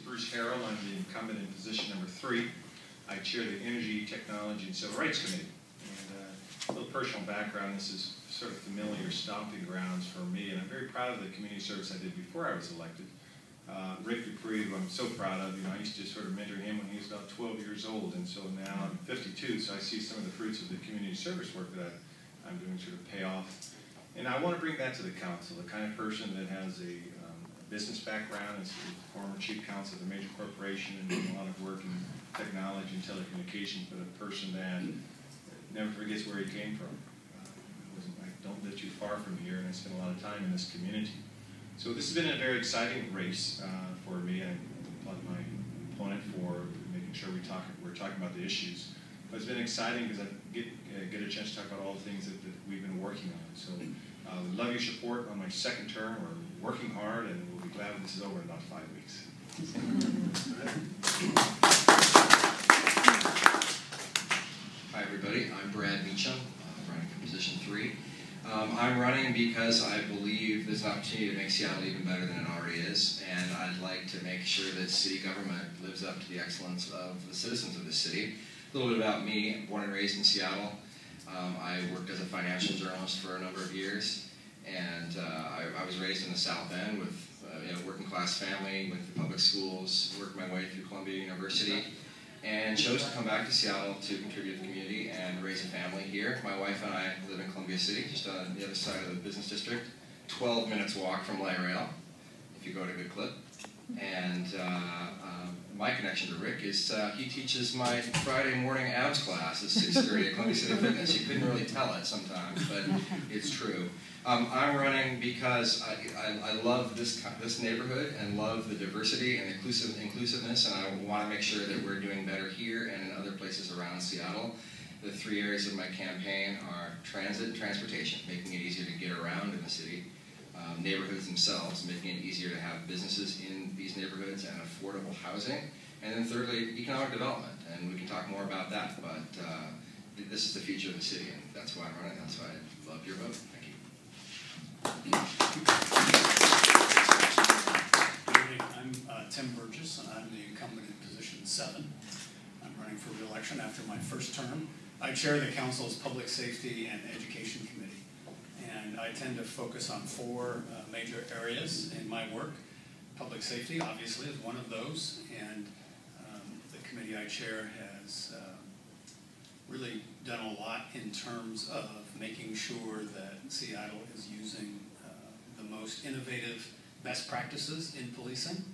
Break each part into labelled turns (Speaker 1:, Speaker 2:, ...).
Speaker 1: Bruce Harrell. I'm the incumbent in position number 3. I chair the Energy, Technology, and Civil Rights Committee. And a little personal background, this is sort of familiar stomping grounds for me, and I'm very proud of the community service I did before I was elected. Rick Dupree, who I'm so proud of, I used to sort of mentor him when he was about 12 years old, and so now I'm 52, so I see some of the fruits of the community service work that I'm doing sort of pay off. And I want to bring that to the council, the kind of person that has a business background, is the former chief counsel of a major corporation and doing a lot of work in technology and telecommunications, but a person that never forgets where he came from. I don't live too far from here, and I spent a lot of time in this community. So this has been a very exciting race for me. I applaud my opponent for making sure we're talking about the issues. But it's been exciting because I get a chance to talk about all the things that we've been working on. So we love your support on my second term. We're working hard, and we'll be glad when this is over in about 5 weeks.
Speaker 2: Hi everybody, I'm Brad Meacham. I'm running for position 3. I'm running because I believe there's an opportunity to make Seattle even better than it already is, and I'd like to make sure that city government lives up to the excellence of the citizens of this city. A little bit about me. I'm born and raised in Seattle. I worked as a financial journalist for a number of years, and I was raised in the South End with a working class family, went to public schools, worked my way through Columbia University, and chose to come back to Seattle to contribute to the community and raise a family here. My wife and I live in Columbia City, just on the other side of the business district, 12 minutes walk from light rail, if you go at a good clip. And my connection to Rick is he teaches my Friday morning abs class at 6:30 at Columbia City Fitness. You couldn't really tell it sometimes, but it's true. I'm running because I love this neighborhood and love the diversity and inclusiveness, and I want to make sure that we're doing better here and in other places around Seattle. The 3 areas of my campaign are transit and transportation, making it easier to get around in the city. Neighborhoods themselves, making it easier to have businesses in these neighborhoods and affordable housing. And then thirdly, economic development, and we can talk more about that, but this is the future of the city, and that's why I'm running. That's why I love your vote. Thank you.
Speaker 3: Good evening. I'm Tim Burgess, and I'm the incumbent in position 7. I'm running for re-election after my first term. I chair the council's Public Safety and Education Committee, and I tend to focus on 4 major areas in my work. Public safety, obviously, is one of those, and the committee I chair has really done a lot in terms of making sure that Seattle is using the most innovative best practices in policing,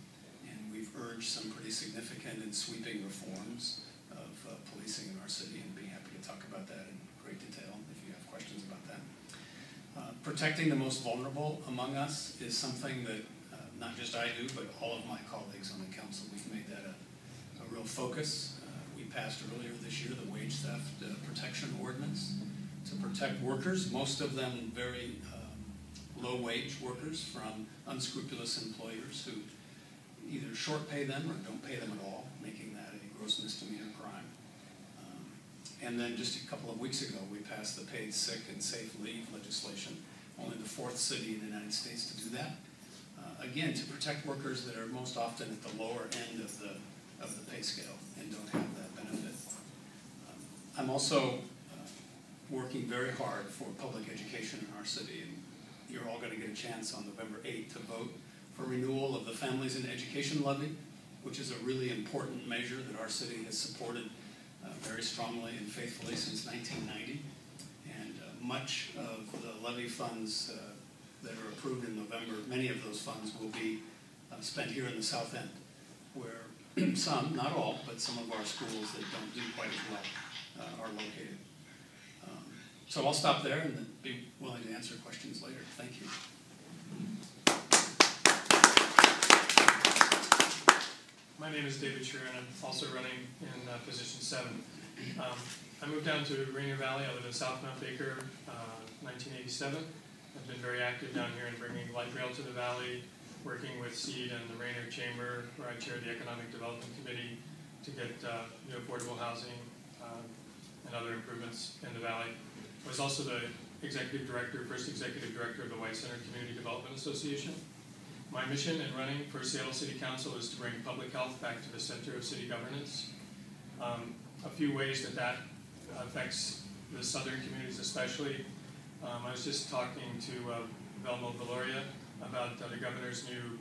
Speaker 3: and we've urged some pretty significant and sweeping reforms of policing in our city, and be happy to talk about that in great detail if you have questions about that. Protecting the most vulnerable among us is something that not just I do, but all of my colleagues on the council. We've made that a real focus. We passed earlier this year the Wage Theft Protection Ordinance to protect workers, most of them very low-wage workers from unscrupulous employers who either short pay them or don't pay them at all, making that a gross misdemeanor crime. And then just a couple of weeks ago, we passed the Paid Sick and Safe Leave legislation, only the 4th city in the United States to do that. Again, to protect workers that are most often at the lower end of the pay scale and don't have that benefit. I'm also working very hard for public education in our city, and you're all going to get a chance on November 8th to vote for renewal of the Families in Education Levy, which is a really important measure that our city has supported very strongly and faithfully since 1990. And much of the levy funds that are approved in November, many of those funds will be spent here in the South End, where some, not all, but some of our schools that don't do quite as well are located. So I'll stop there and be willing to answer questions later. Thank you.
Speaker 4: My name is David Sheeran. I'm also running in position 7. I moved down to Rainier Valley. I live in South Mount Baker, 1987. I've been very active down here in bringing light rail to the valley, working with SEED and the Rainier Chamber, where I chair the Economic Development Committee, to get new affordable housing and other improvements in the valley. I was also the first executive director of the White Center Community Development Association. My mission in running for Seattle City Council is to bring public health back to the center of city governance. A few ways that affects the southern communities especially. I was just talking to Velma Valoria about the governor's new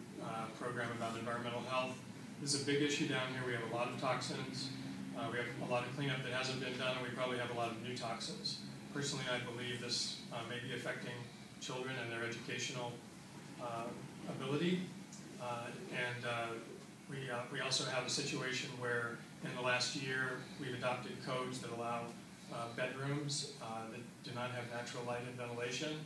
Speaker 4: program about environmental health. This is a big issue down here. We have a lot of toxins. We have a lot of cleanup that hasn't been done, and we probably have a lot of new toxins. Personally, I believe this may be affecting children and their educational ability. We also have a situation where in the last year we've adopted codes that allow bedrooms that do not have natural light and ventilation.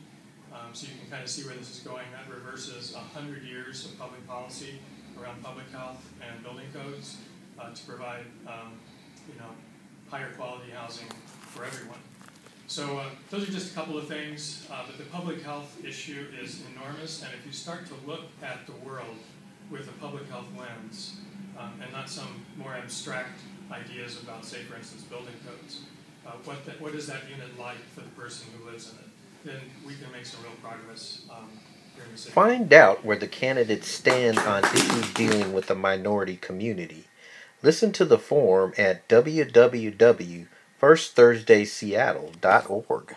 Speaker 4: So you can kind of see where this is going. That reverses 100 years of public policy around public health and building codes to provide higher quality housing for everyone. So those are just a couple of things, but the public health issue is enormous, and if you start to look at the world with a public health lens, and not some more abstract ideas about, say, for instance, building codes, what is that unit like for the person who lives in it, then we can make some real progress here in the city.
Speaker 5: Find out where the candidates stand on issues dealing with the minority community. Listen to the forum at www.firstthursdayseattle.org.